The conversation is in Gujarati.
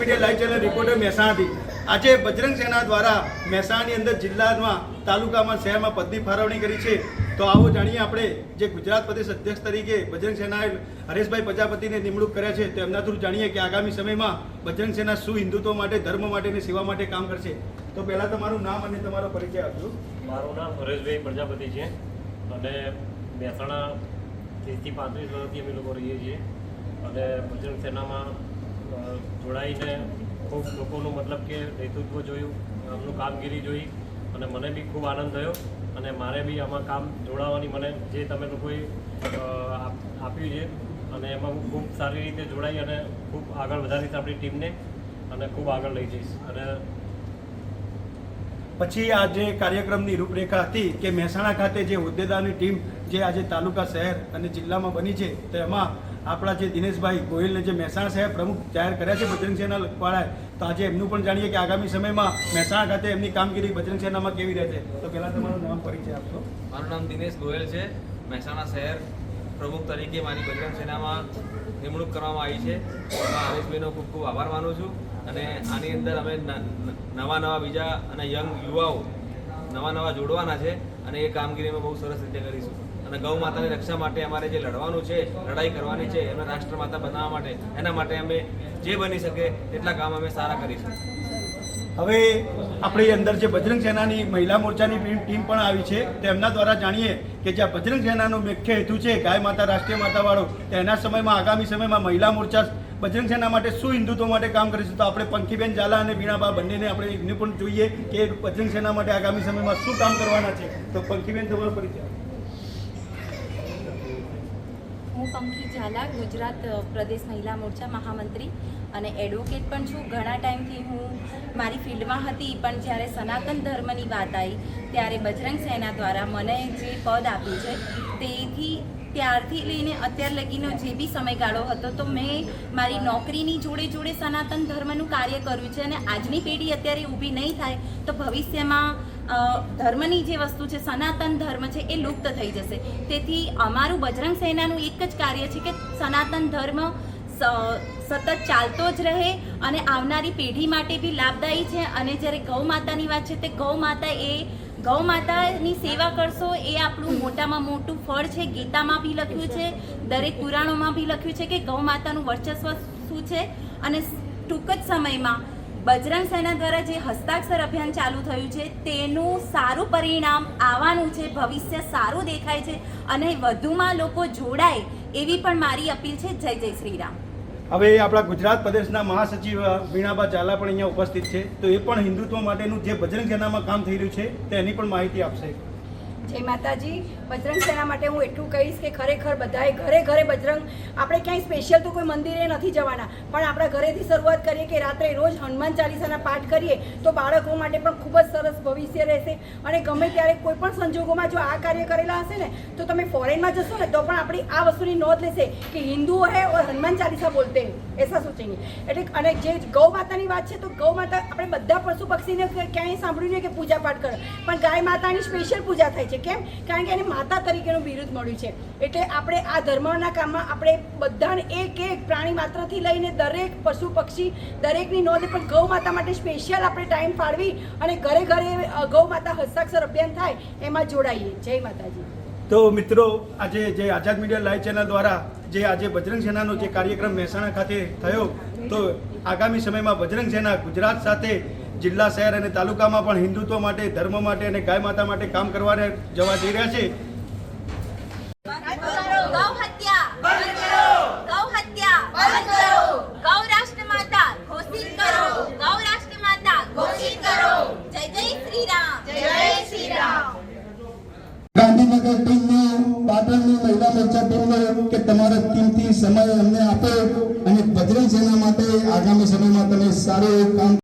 મીડિયા લાઈવ ચેનલ રિપોર્ટર મહેસાણાથી આજે બજરંગ સેના દ્વારા મહેસાણાની અંદર જિલ્લામાં તાલુકામાં શહેરમાં પદની ફાળવણી કરી છે। તો આવો જાણીએ આપણે જે ગુજરાત પ્રદેશ અધ્યક્ષ તરીકે બજરંગ સેનાએ હરેશભાઈ પ્રજાપતિને નિમણૂક કર્યા છે, તો એમના થ્રુ જાણીએ કે આગામી સમયમાં બજરંગ સેના શું હિન્દુત્વ માટે, ધર્મ માટે અને સેવા માટે કામ કરશે। તો પહેલાં તમારું નામ અને તમારો પરિચય આપજો। મારું નામ હરેશભાઈ પ્રજાપતિ છે અને મહેસાણા 30 થી 35 વર્ષથી અમે લોકો રહીએ છીએ અને બજરંગ સેનામાં જોડાઈને ખૂબ લોકોનું મતલબ કે નેતૃત્વ જોયું, એમનું કામગીરી જોઈ અને મને બી ખૂબ આનંદ થયો અને મારે બી આમાં કામ જોડાવાની મને જે તમે લોકોએ આપ્યું છે અને એમાં હું ખૂબ સારી રીતે જોડાઈ અને ખૂબ આગળ વધારીશ આપણી ટીમને અને ખૂબ આગળ લઈ જઈશ। અને પછી આ જે કાર્યક્રમની રૂપરેખા હતી કે મહેસાણા ખાતે જે હોદ્દેદારની ટીમ જે આજે તાલુકા, શહેર અને જિલ્લામાં બની છે, તો એમાં આપણા જે દિનેશભાઈ ગોહિલને જે મહેસાણા શહેર પ્રમુખ જાહેર કર્યા છે બજરંગ સેના વાળાએ, તો આજે એમનું પણ જાણીએ કે આગામી સમયમાં મહેસાણા ખાતે એમની કામગીરી બજરંગ સેનામાં કેવી રહેશે। તો પહેલાં તમારું નામ પરિચય આપશો। મારું નામ દિનેશ ગોહિલ છે। મહેસાણા શહેર પ્રમુખ તરીકે મારી બજરંગ સેનામાં નિમણૂક કરવામાં આવી છે। એમાં હરેશભાઈનો ખૂબ ખૂબ આભાર માનું છું અને આની અંદર અમે નવા બીજા અને યંગ યુવાઓ નવા જોડવાના છે અને એ કામગીરી અમે બહુ સરસ રીતે કરીશું અને ગૌ માતાની રક્ષા માટે અમારે જે લડવાનું છે, લડાઈ કરવાની છે, એમને રાષ્ટ્રમાતા બનાવવા માટે, એના માટે અમે જે બની શકે તેટલા કામ અમે સારા કરીશું। હવે આપણી અંદર જે બજરંગ સેનાની મહિલા મોરચાની ટીમ પણ આવી છે, તેમના દ્વારા જાણીએ કે જે બજરંગ સેનાનો મુખ્ય હેતુ છે ગાય માતા, રાષ્ટ્રીય માતાવાળો, તો એના સમયમાં આગામી સમયમાં મહિલા મોરચા બજરંગ સેના માટે શું હિન્દુત્વ માટે કામ કરીશું। તો આપણે પંખીબેન ઝાલા અને વીણાબા બંનેને આપણે એમને પણ જોઈએ કે બજરંગ સેના માટે આગામી સમયમાં શું કામ કરવાના છે। તો પંખીબેન, તમારો પરિચય। હું પંખી ઝાલા, ગુજરાત પ્રદેશ મહિલા મોરચા મહામંત્રી અને એડવોકેટ પણ છું। ઘણા ટાઈમથી હું મારી ફિલ્ડમાં હતી, પણ જ્યારે સનાતન ધર્મની વાત આવી ત્યારે બજરંગ સેના દ્વારા મને જે પદ આપ્યું છે તેથી ત્યારથી લઈને અત્યાર લગીનો જે બી સમયગાળો હતો, તો મેં મારી નોકરીની જોડે જોડે સનાતન ધર્મનું કાર્ય કર્યું છે અને આજની પેઢી અત્યારે ઊભી નહીં થાય તો ભવિષ્યમાં ધર્મની જે વસ્તુ છે, સનાતન ધર્મ છે, એ લુપ્ત થઈ જશે। તેથી અમારું બજરંગ સેનાનું એક જ કાર્ય છે કે સનાતન ધર્મ સતત ચાલતો જ રહે અને આવનારી પેઢી માટે બી લાભદાયી છે। અને જ્યારે ગૌ માતાની વાત છે, તે ગૌ માતાની સેવા કરશો એ આપણું મોટામાં મોટું ફળ છે। ગીતામાં બી લખ્યું છે, દરેક પુરાણોમાં બી લખ્યું છે કે ગૌ માતાનું વર્ચસ્વ શું છે। અને ટૂંક જ સમયમાં બજરંગ સેના દ્વારા જે હસ્તાક્ષર અભિયાન ચાલુ થયું છે તેનું સારું પરિણામ આવવાનું છે, ભવિષ્ય સારું દેખાય છે અને વધુમાં લોકો જોડાય એવી પણ મારી અપીલ છે। જય જય શ્રી રામ। હવે આપણા ગુજરાત પ્રદેશના મહાસચિવ વીણાબા ઝાલા પણ અહીંયા ઉપસ્થિત છે, તો એ પણ હિન્દુત્વ માટેનું જે બજરંગ સેનામાં કામ થઈ રહ્યું છે તેની પણ માહિતી આપશે। જય માતાજી। બજરંગ સેના માટે હું એટલું કહીશ કે ખરેખર બધાએ ઘરે ઘરે બજરંગ, આપણે ક્યાંય સ્પેશિયલ તો કોઈ મંદિરે નથી જવાના, પણ આપણા ઘરેથી શરૂઆત કરીએ કે રાત્રે રોજ હનુમાન ચાલીસાના પાઠ કરીએ તો બાળકો માટે પણ ખૂબ જ સરસ ભવિષ્ય રહેશે। અને ગમે ત્યારે કોઈ પણ સંજોગોમાં જો આ કાર્ય કરેલા હશે ને, તો તમે ફોરેનમાં જશો ને તો પણ આપણી આ વસ્તુની નોંધ લેશે કે હિન્દુઓ હે ઓર હનુમાન ચાલીસા બોલતે હે, એસા સોચેંગે। એટલે અને જે ગૌ માતાની વાત છે, તો ગૌ માતા આપણે બધા પશુ પક્ષીને ક્યાંય સાંભળ્યું નહીં કે પૂજા પાઠ કરે, પણ ગાય માતાની સ્પેશિયલ પૂજા થાય છે। કેમ? કારણ કે એને માતા તરીકેનું બિરુદ મળ્યું છે। એટલે આપણે આ ધર્મના કામમાં આપણે બધાને એક પ્રાણી માત્રથી લઈને દરેક પશુ પક્ષી દરેકની નોંધ, પણ ગૌ માતા માટે સ્પેશિયલ આપણે ટાઈમ ફાળવી અને ઘરે ઘરે ગૌ માતા હસ્તાક્ષર અભિયાન થાય એમાં જોડાઈએ। જય માતાજી। તો મિત્રો, આજે જે આઝાદ મીડિયા લાઈવ ચેનલ દ્વારા જે આજે બજરંગ સેનાનો જે કાર્યક્રમ મહેસાણા ખાતે થયો, તો આગામી સમયમાં બજરંગ સેના ગુજરાત સાથે જિલ્લા, શહેર અને તાલુકામાં પણ હિન્દુત્વ માટે, ધર્મ માટે અને ગાય માતા માટે કામ કરવાને જવા જઈ રહ્યા છે। ગાંધીનગર ટીમનો, પાટણની મહિલા મોરચા ટીમનો કે તમારો કિંમતી સમય અમને આપ્યો અને બજરંગ સેના માટે આગામી સમયમાં તમે સારું કામ